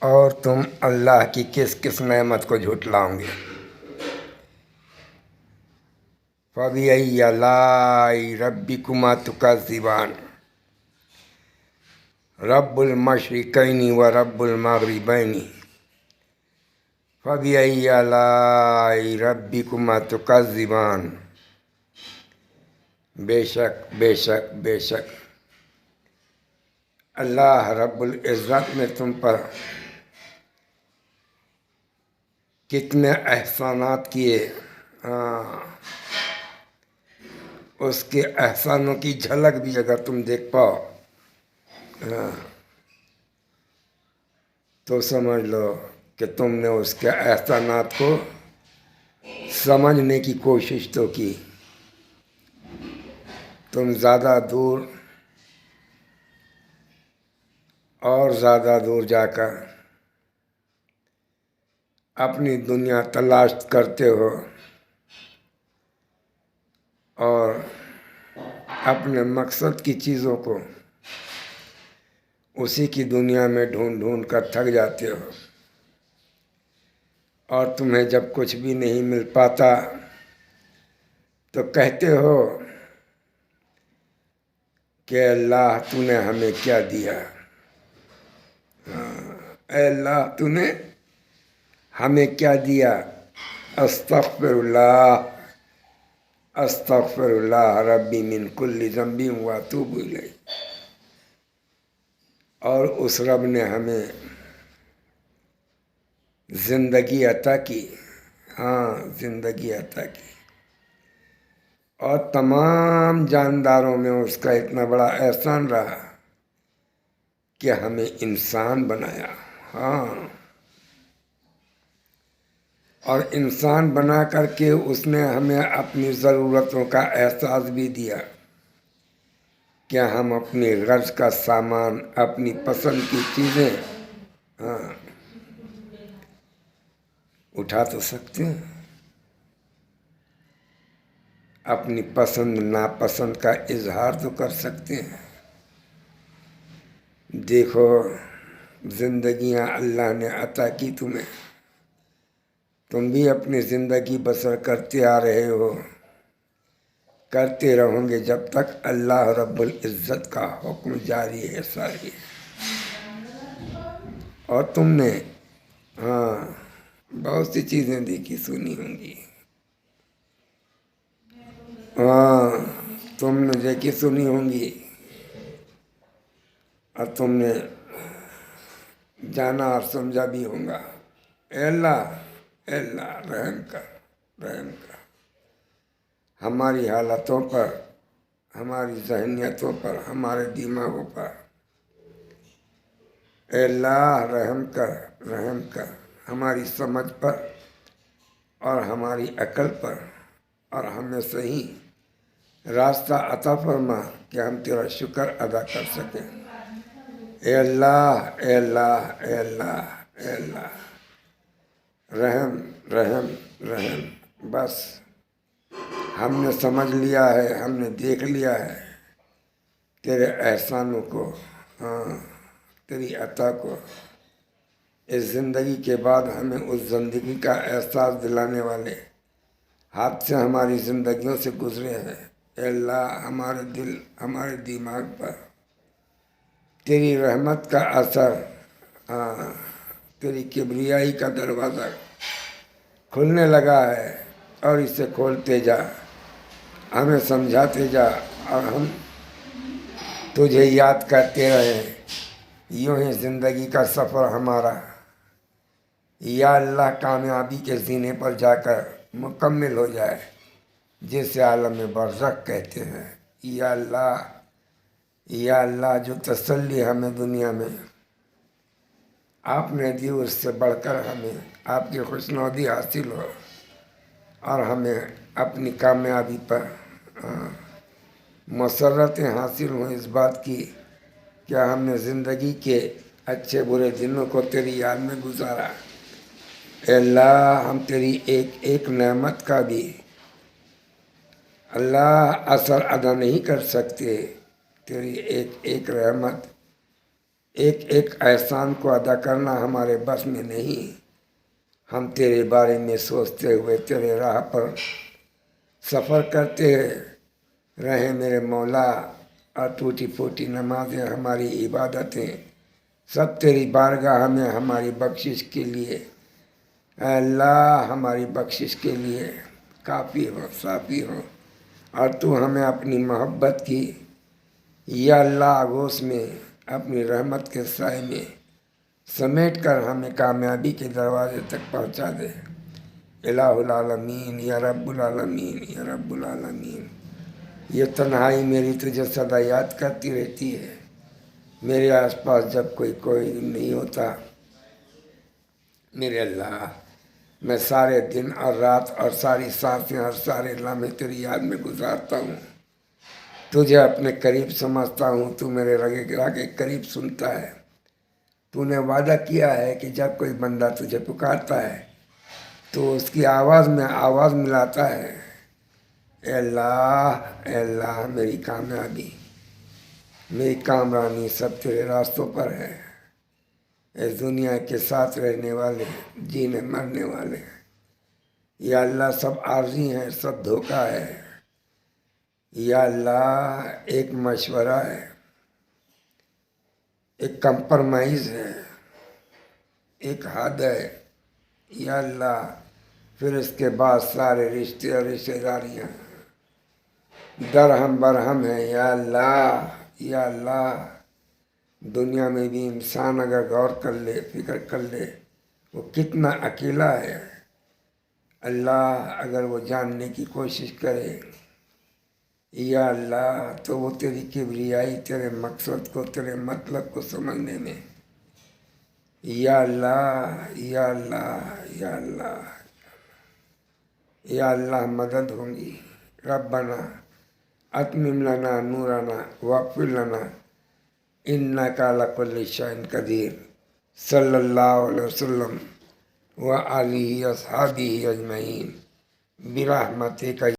اور تم اللہ کی کس کس نعمت کو جھٹلاؤ گے؟ فَبِأَيِّ آلَاءِ رَبِّكُمَا تُكَذِّبَانِ رب المشرقین و رب المغربین فَبِأَيِّ آلَاءِ رَبِّكُمَا تُكَذِّبَانِ بے شک بے شک بے شک اللہ رب العزت نے تم پر کتنے احسانات کیے، اس کے احسانوں کی جھلک بھی اگر تم دیکھ پاؤ تو سمجھ لو کہ تم نے اس کے احسانات کو سمجھنے کی کوشش تو کی۔ تم زیادہ دور اور زیادہ دور جا کر اپنی دنیا تلاش کرتے ہو اور اپنے مقصد کی چیزوں کو اسی کی دنیا میں ڈھونڈ ڈھونڈ کر تھک جاتے ہو، اور تمہیں جب کچھ بھی نہیں مل پاتا تو کہتے ہو کہ اللہ تو نے ہمیں کیا دیا، اے اللہ تو نے ہمیں کیا دیا۔ استغفر اللہ استغفر اللہ ربی من کل ذنب واتوب الیہ۔ اور اس رب نے ہمیں زندگی عطا کی، زندگی عطا کی، اور تمام جانداروں میں اس کا اتنا بڑا احسان رہا کہ ہمیں انسان بنایا، اور انسان بنا کر کے اس نے ہمیں اپنی ضرورتوں کا احساس بھی دیا کہ ہم اپنی غرض کا سامان، اپنی پسند کی چیزیں اٹھا تو سکتے ہیں، اپنی پسند ناپسند کا اظہار تو کر سکتے ہیں۔ دیکھو زندگیاں اللہ نے عطا کی تمہیں، تم بھی اپنی زندگی بسر کرتے آ رہے ہو، کرتے رہوں گے جب تک اللہ رب العزت کا حکم جاری ہے ساری ہے۔ اور تم نے بہت سی چیزیں دیکھی سنی ہوں گی، تم نے دیکھی سنی ہوں گی، اور تم نے جانا اور سمجھا بھی ہوگا۔ اے اللہ اے اللہ رحم کر، رحم کر ہماری حالتوں پر، ہماری ذہنیتوں پر، ہمارے دماغوں پر۔ اے اللہ رحم کر، رحم کر ہماری سمجھ پر اور ہماری عقل پر، اور ہمیں صحیح راستہ عطا فرما کہ ہم تیرا شکر ادا کر سکیں۔ اے اللہ اے اللہ اے اللہ اے اللہ رحم رحم رحم۔ بس ہم نے سمجھ لیا ہے، ہم نے دیکھ لیا ہے تیرے احسانوں کو، تیری عطا کو۔ اس زندگی کے بعد ہمیں اس زندگی کا احساس دلانے والے حادثے ہماری زندگیوں سے گزرے ہیں۔ اے اللہ ہمارے دل، ہمارے دماغ پر تیری رحمت کا اثر، تیری کبریائی کا دروازہ کھلنے لگا ہے، اور اسے کھولتے جا، ہمیں سمجھاتے جا، اور ہم تجھے یاد کرتے رہیں۔ یوں ہی زندگی کا سفر ہمارا یا اللہ کامیابی کے زینے پر جا کر مکمل ہو جائے، جسے عالم برزخ کہتے ہیں۔ یا اللہ یا اللہ جو تسلی ہمیں دنیا میں آپ نے دی، اس سے بڑھ کر ہمیں آپ کی خوشنودی حاصل ہو، اور ہمیں اپنی کامیابی پر مسرتیں حاصل ہوں اس بات کی کہ ہم نے زندگی کے اچھے برے دنوں کو تیری یاد میں گزارا۔ اے اللہ ہم تیری ایک ایک نعمت کا بھی اللہ اثر ادا نہیں کر سکتے، تیری ایک ایک رحمت ایک ایک احسان کو ادا کرنا ہمارے بس میں نہیں. ہم تیرے بارے میں سوچتے ہوئے تیرے راہ پر سفر کرتے رہیں میرے مولا. اور ٹوٹی پھوٹی نمازیں ہماری عبادتیں سب تیری بارگاہ میں ہماری بخشش کے لیے اے اللہ ہماری بخشش کے لیے کافی ہو صافی ہو. اور تو ہمیں اپنی محبت کی یا اللہ آگوش میں اپنی رحمت کے سائے میں سمیٹ کر ہمیں کامیابی کے دروازے تک پہنچا دے. الہ العالمین یا رب العالمین یا رب العالمین. یہ تنہائی میری تجھے سدا یاد کرتی رہتی ہے. میرے آس پاس جب کوئی نہیں ہوتا میرے اللہ میں سارے دن اور رات اور ساری سانسیں اور سارے لمحے تیری یاد میں گزارتا ہوں. تجھے اپنے قریب سمجھتا ہوں. تو میرے رگے کے قریب سنتا ہے. تو نے وعدہ کیا ہے کہ جب کوئی بندہ تجھے پکارتا ہے تو اس کی آواز میں آواز ملاتا ہے. اے اللہ میری کامیابی میری کامرانی سب تیرے راستوں پر ہے. اس دنیا کے ساتھ رہنے والے جینے مرنے والے یا اللہ سب عارضی ہیں سب دھوکہ ہے. یا اللہ ایک مشورہ ہے ایک کمپرمائز ہے ایک حد ہے. یا اللہ پھر اس کے بعد سارے رشتے اور رشتے داریاں درہم برہم ہیں. یا اللہ دنیا میں بھی انسان اگر غور کر لے فکر کر لے وہ کتنا اکیلا ہے. اللہ اگر وہ جاننے کی کوشش کرے یا اللہ تو وہ تیری کبریائی تیرے مقصد کو تیرے مطلب کو سمجھنے میں یا اللہ یا اللہ یا اللہ یا اللہ مدد ہوں گی. ربنا اتمم لنا نورنا واغفر لنا انک علی کل شیء قدیر. صلی اللہ علیہ وسلم وآلہ اصحابہ اجمعین برحمتک